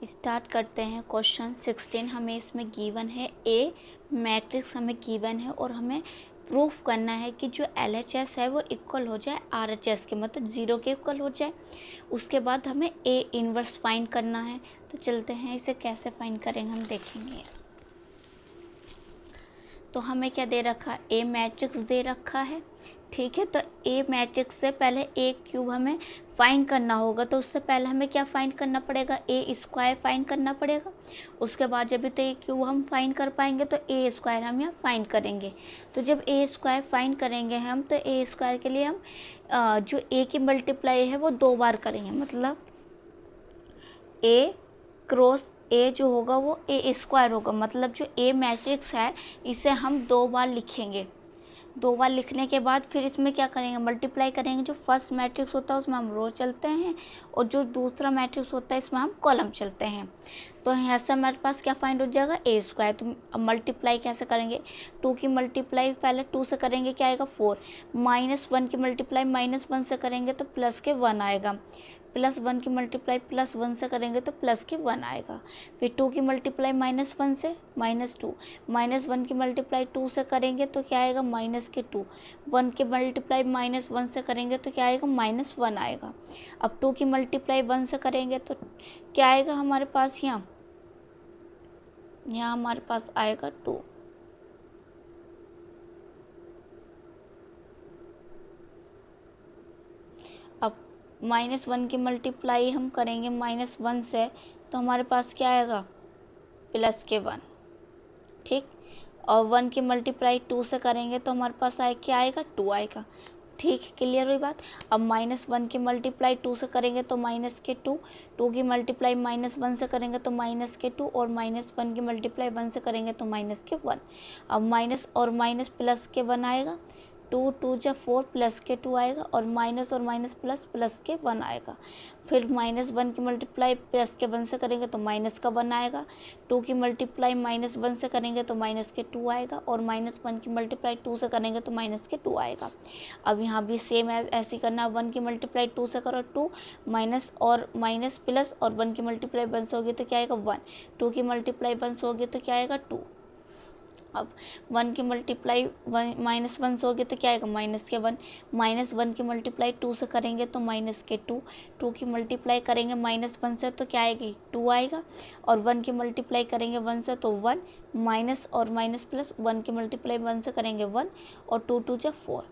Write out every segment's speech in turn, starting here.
Start करते हैं। Question 16 हमें इसमें गिवन है, ए मैट्रिक्स हमें गिवन है और हमें प्रूफ करना है कि जो LHS है वो इक्वल हो जाए RHS के, मतलब 0 के इक्वल हो जाए। उसके बाद हमें ए इन्वर्स फाइंड करना है। तो चलते हैं, इसे कैसे फाइंड करेंगे हम देखेंगे। तो हमें क्या दे रखा है, ए मैट्रिक्स दे रखा है, ठीक है। तो ए मैट्रिक्स से पहले ए क्यूब हमें फाइंड करना होगा। तो उससे पहले हमें क्या फाइंड करना पड़ेगा, ए स्क्वायर फाइंड करना पड़ेगा। उसके बाद जब तो ए क्यूब हम फाइंड कर पाएंगे तो ए स्क्वायर हम यहाँ फाइंड करेंगे। तो जब ए स्क्वायर फाइंड करेंगे हम, तो ए स्क्वायर के लिए हम जो ए की मल्टीप्लाई है वो 2 बार करेंगे, मतलब ए क्रॉस ए जो होगा वो ए स्क्वायर होगा। मतलब जो ए मैट्रिक्स है इसे हम 2 बार लिखेंगे। 2 बार लिखने के बाद फिर इसमें क्या करेंगे, मल्टीप्लाई करेंगे। जो फर्स्ट मैट्रिक्स होता है उसमें हम रो चलते हैं और जो दूसरा मैट्रिक्स होता है इसमें हम कॉलम चलते हैं। तो यहाँ से हमारे पास क्या फाइंड हो जाएगा, ए स्क्वायर। तो मल्टीप्लाई कैसे करेंगे, 2 की मल्टीप्लाई पहले 2 से करेंगे, क्या आएगा 4। -1 की मल्टीप्लाई -1 से करेंगे तो प्लस के 1 आएगा। +1 की मल्टीप्लाई +1 से करेंगे तो प्लस के 1 आएगा। फिर 2 की मल्टीप्लाई -1 से -2, -1 की मल्टीप्लाई 2 से करेंगे तो क्या आएगा -2। 1 की मल्टीप्लाई -1 से करेंगे तो क्या आएगा -1 आएगा। अब 2 की मल्टीप्लाई 1 से करेंगे तो क्या आएगा हमारे पास, यहाँ हमारे पास आएगा 2। अब -1 की मल्टीप्लाई हम करेंगे -1 से तो हमारे पास क्या आएगा, प्लस के 1, ठीक। और 1 की मल्टीप्लाई 2 से करेंगे तो हमारे पास क्या आएगा 2 आएगा, ठीक है। क्लियर हुई बात। अब -1 की मल्टीप्लाई 2 से करेंगे तो -2, 2 की मल्टीप्लाई -1 से करेंगे तो -2 और -1 की मल्टीप्लाई 1 से करेंगे तो -1। अब माइनस और माइनस प्लस के 1 आएगा, 2 2 जा 4 प्लस के 2 आएगा और माइनस और माइनस प्लस के 1 आएगा। फिर -1 की मल्टीप्लाई प्लस के 1 से करेंगे तो माइनस का 1 आएगा। 2 की मल्टीप्लाई -1 से करेंगे तो माइनस के 2 आएगा और -1 की मल्टीप्लाई 2 से करेंगे तो माइनस के 2 आएगा। अब यहाँ भी सेम ऐसे ही करना, 1 की मल्टीप्लाई 2 से करो 2, माइनस और माइनस प्लस, और 1 की मल्टीप्लाई 1 से होगी तो क्या आएगा 1, 2 की मल्टीप्लाई 1 से होगी तो क्या आएगा 2। अब 1 की मल्टीप्लाई -1 से होगी तो क्या आएगा -1, -1 की मल्टीप्लाई 2 से करेंगे तो -2, 2 की मल्टीप्लाई करेंगे -1 से तो क्या आएगी 2 आएगा, और 1 की मल्टीप्लाई करेंगे 1 से तो 1, माइनस और माइनस प्लस, 1 की मल्टीप्लाई 1 से करेंगे 1 और 2 2 जा 4।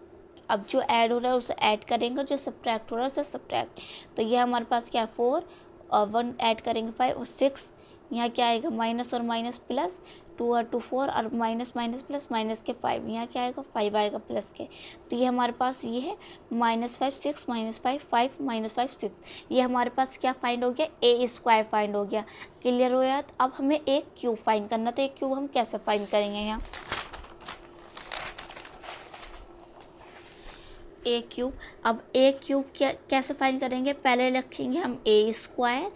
अब जो ऐड हो रहा है उसे ऐड करेंगे, जो सब्ट्रैक्ट हो रहा है उसे सब्ट्रैक्ट। तो ये हमारे पास क्या 4 और 1 ऐड करेंगे 5 और 6। यहाँ क्या आएगा माइनस और माइनस प्लस, 2 और 2 4 और माइनस माइनस प्लस माइनस के 5। यहाँ क्या आएगा 5 आएगा प्लस के। तो ये हमारे पास ये है -5 6 -5 5 -5 6। ये हमारे पास क्या फाइंड हो गया, ए स्क्वायर फाइंड हो गया। क्लियर हो गया। अब हमें एक क्यूब फाइंड करना। तो एक क्यूब हम कैसे फाइंड करेंगे, यहाँ ए क्यूब। अब ए क्यूब कैसे फाइंड करेंगे, पहले रखेंगे हम ए स्क्वायर,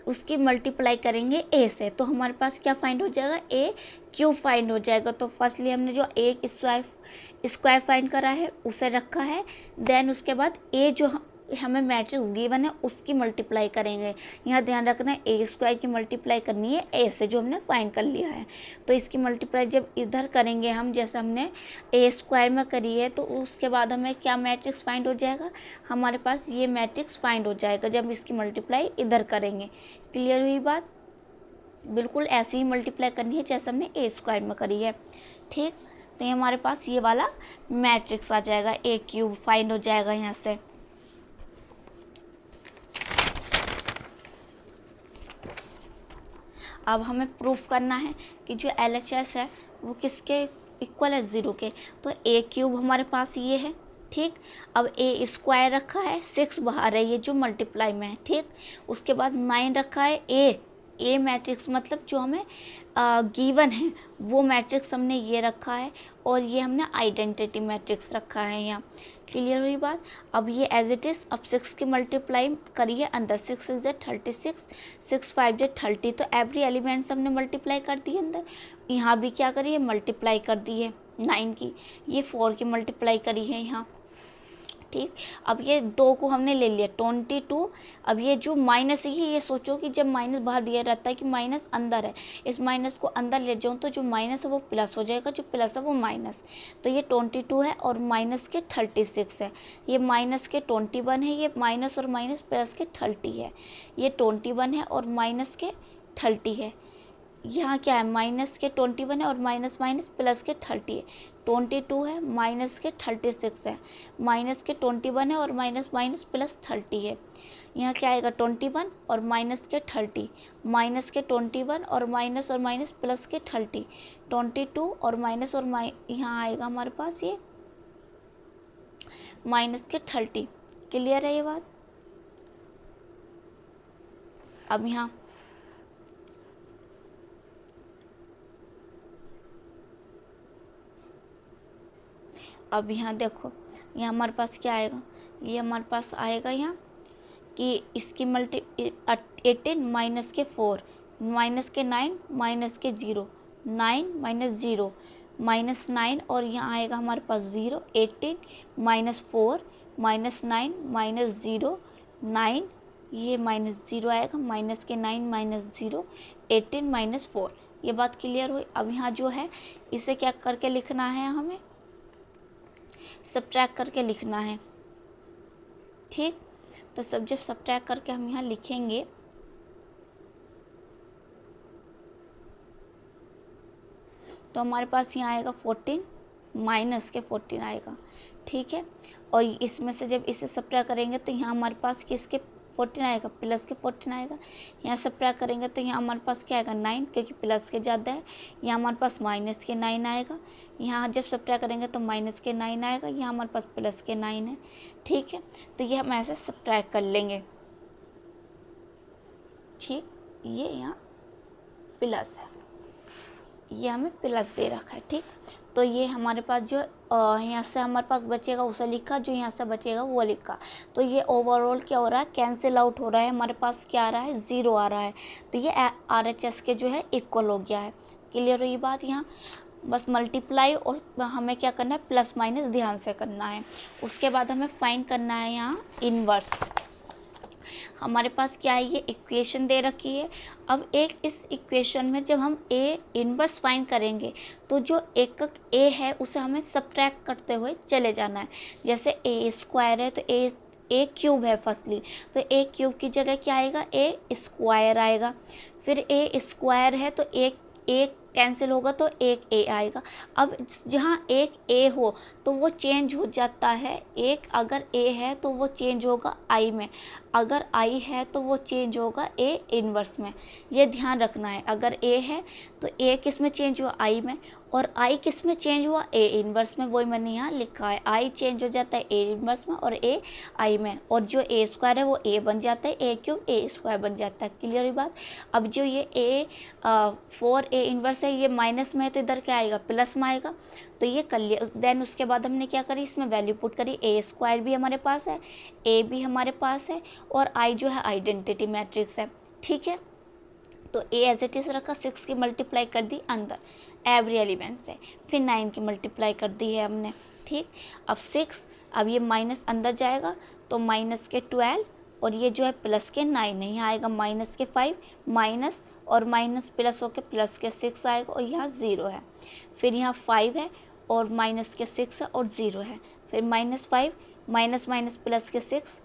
उसकी मल्टीप्लाई करेंगे ए से, तो हमारे पास क्या फाइंड हो जाएगा, ए क्यूब फाइंड हो जाएगा। तो फर्स्टली हमने जो ए स्क्वायर फाइंड करा है उसे रखा है, देन उसके बाद ए जो हमें मैट्रिक्स गिवन है उसकी मल्टीप्लाई करेंगे। यहाँ ध्यान रखना है ए स्क्वायर की मल्टीप्लाई करनी है ए से, जो हमने फाइंड कर लिया है। तो इसकी मल्टीप्लाई जब इधर करेंगे हम, जैसे हमने ए स्क्वायर में करी है, तो उसके बाद हमें क्या मैट्रिक्स फाइंड हो जाएगा, हमारे पास ये मैट्रिक्स फाइंड हो जाएगा जब इसकी मल्टीप्लाई इधर करेंगे। क्लियर हुई बात। बिल्कुल ऐसे ही मल्टीप्लाई करनी है जैसे हमने ए स्क्वायर में करी है, ठीक। तो ये हमारे पास ये वाला मैट्रिक्स आ जाएगा, ए क्यूब फाइंड हो जाएगा यहाँ से। अब हमें प्रूफ करना है कि जो LHS है वो किसके इक्वल है, 0 के। तो ए क्यूब हमारे पास ये है, ठीक। अब ए स्क्वायर रखा है, 6 बाहर है, ये जो मल्टीप्लाई में है, ठीक। उसके बाद 9 रखा है, ए मैट्रिक्स मतलब जो हमें गिवन है वो मैट्रिक्स हमने ये रखा है, और ये हमने आइडेंटिटी मैट्रिक्स रखा है यहाँ। क्लियर हुई बात। अब ये एज इट इज़, अब 6 की मल्टीप्लाई करिए अंदर, 6 6 जा 36, 6 5 जा 30। तो एवरी एलिमेंट्स हमने मल्टीप्लाई कर दी अंदर। यहाँ भी क्या करिए, मल्टीप्लाई कर दी है 9 की। ये 4 की मल्टीप्लाई करी है यहाँ, ठीक। अब ये 2 को हमने ले लिया 22। अब ये जो माइनस ही, ये सोचो कि जब माइनस बाहर दिया रहता है कि माइनस अंदर है, इस माइनस को अंदर ले जाऊँ तो जो माइनस है वो प्लस हो जाएगा, जो प्लस है वो माइनस। तो ये 22 है और माइनस के 36 है, ये माइनस के 21 है, ये माइनस और माइनस प्लस के 30 है, ये 21 है और माइनस के 30 है। यहाँ क्या है, माइनस के 21 है और माइनस माइनस प्लस के 30 है। 22 है, माइनस के 36 है, माइनस के 21 है और माइनस माइनस प्लस 30 है। यहाँ क्या आएगा 21 और माइनस के 30, माइनस के 21 और माइनस प्लस के 30, 22 और माइनस और यहाँ आएगा हमारे पास ये माइनस के 30। क्लियर है ये बात। अब यहाँ देखो, यहाँ हमारे पास क्या आएगा, ये हमारे पास आएगा यहाँ कि इसकी 18 माइनस के 4 माइनस के 9 माइनस के 0 9 माइनस 0 माइनस 9 और यहाँ आएगा हमारे पास 0 18 माइनस 4 माइनस 9 माइनस 0 9, ये माइनस 0 आएगा, माइनस के 9 माइनस 0 18 माइनस 4। ये बात क्लियर हुई। अब यहाँ जो है इसे क्या करके लिखना है, हमें सब्ट्रैक्ट करके लिखना है। ठीक, तो सब जब सब्ट्रैक्ट करके हम यहाँ लिखेंगे तो हमारे पास यहाँ आएगा 14 माइनस के 14 आएगा। ठीक है, और इसमें से जब इसे सब्ट्रैक्ट करेंगे तो यहाँ हमारे पास किसके 14 आएगा, प्लस के 14 आएगा। यहाँ सब्ट्रैक्ट करेंगे तो यहाँ हमारे पास क्या आएगा 9, क्योंकि प्लस के ज़्यादा है। यहाँ हमारे पास माइनस के 9 आएगा। यहाँ जब सब्ट्रैक्ट करेंगे तो माइनस के 9 आएगा। यहाँ हमारे पास प्लस के 9 है। ठीक है, तो ये हम ऐसे सब्ट्रैक्ट कर लेंगे। ठीक, ये यहाँ प्लस है, ये हमें प्लस दे रखा है। ठीक, तो ये हमारे पास जो यहाँ से हमारे पास बचेगा उसे लिखा, जो यहाँ से बचेगा वो लिखा। तो ये ओवरऑल क्या हो रहा है, कैंसिल आउट हो रहा है। हमारे पास क्या आ रहा है, 0 आ रहा है। तो ये RHS के जो है इक्वल हो गया है। क्लियर हुई बात। यहाँ बस मल्टीप्लाई और हमें क्या करना है, प्लस माइनस ध्यान से करना है। उसके बाद हमें फाइंड करना है यहाँ इन्वर्स। हमारे पास क्या है, ये इक्वेशन दे रखी है। अब एक इस इक्वेशन में जब हम ए इन्वर्स फाइंड करेंगे तो जो एकक ए है उसे हमें सब्ट्रैक्ट करते हुए चले जाना है। जैसे ए स्क्वायर है तो ए क्यूब है फर्स्टली, तो ए क्यूब की जगह क्या आएगा, ए स्क्वायर आएगा। फिर ए स्क्वायर है तो एक कैंसिल होगा तो एक ए आएगा। अब जहाँ एक ए हो तो वो चेंज हो जाता है, एक अगर ए है तो वो चेंज होगा आई में, अगर आई है तो वो चेंज होगा ए इन्वर्स में। ये ध्यान रखना है, अगर ए है तो ए किस में चेंज हुआ, आई में, और आई किस में चेंज हुआ, ए इन्वर्स में। वही मैंने यहाँ लिखा है, आई चेंज हो जाता है ए इन्वर्स में और ए आई में, और जो ए स्क्वायर है वो ए बन जाता है, ए क्यूब ए स्क्वायर बन जाता है। क्लियर हुई बात। अब जो ये 4 ए इन्वर्स है ये माइनस में है तो इधर क्या आएगा, प्लस में आएगा। तो ये कर लिया। देन उसके बाद हमने क्या करी, इसमें वैल्यू पुट करी। ए स्क्वायर भी हमारे पास है, ए भी हमारे पास है, और आई जो है आइडेंटिटी मैट्रिक्स है। ठीक है, तो ए एज इट इज रखा, 6 की मल्टीप्लाई कर दी अंदर एवरी एलिमेंट से, फिर 9 की मल्टीप्लाई कर दी है हमने। ठीक, अब 6, अब ये माइनस अंदर जाएगा तो माइनस के 12 और ये जो है प्लस के 9 है। यहाँ आएगा माइनस के 5, माइनस और माइनस प्लस होके प्लस के 6 आएगा, और यहाँ 0 है। फिर यहाँ 5 है और माइनस के 6 है और 0 है। फिर -5 माइनस माइनस प्लस के 6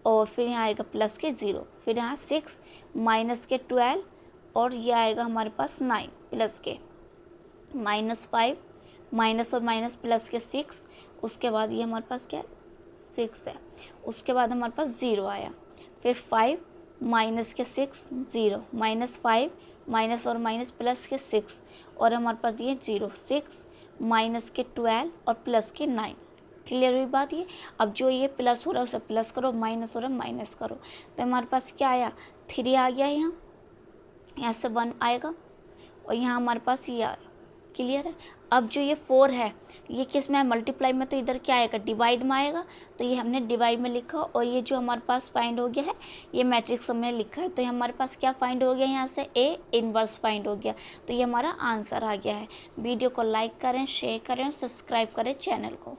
और फिर यहाँ आएगा प्लस के 0। फिर यहाँ 6 माइनस के 12 और ये आएगा हमारे पास 9 प्लस के -5 माइनस और माइनस प्लस के 6। उसके बाद ये हमारे पास क्या है, 6 है। उसके बाद हमारे पास 0 आया। फिर 5 माइनस के 6 0, -5 माइनस और माइनस प्लस के 6 और हमारे पास ये 0, 6 माइनस के 12 और प्लस के 9। क्लियर हुई बात। ये अब जो ये प्लस हो रहा है उसे प्लस करो, माइनस हो रहा है माइनस करो। तो हमारे पास क्या आया, 3 आ गया। यहाँ से 1 आएगा और यहाँ हमारे पास ये आया। क्लियर है। अब जो ये 4 है ये किस में है, मल्टीप्लाई में, तो इधर क्या आएगा, डिवाइड में आएगा। तो ये हमने डिवाइड में लिखा, और ये जो हमारे पास फाइंड हो गया है ये मैट्रिक्स हमने लिखा है। तो ये हमारे पास क्या फाइंड हो गया, यहाँ से ए इन्वर्स फाइंड हो गया। तो ये हमारा आंसर आ गया है। वीडियो को लाइक करें, शेयर करें और सब्सक्राइब करें चैनल को।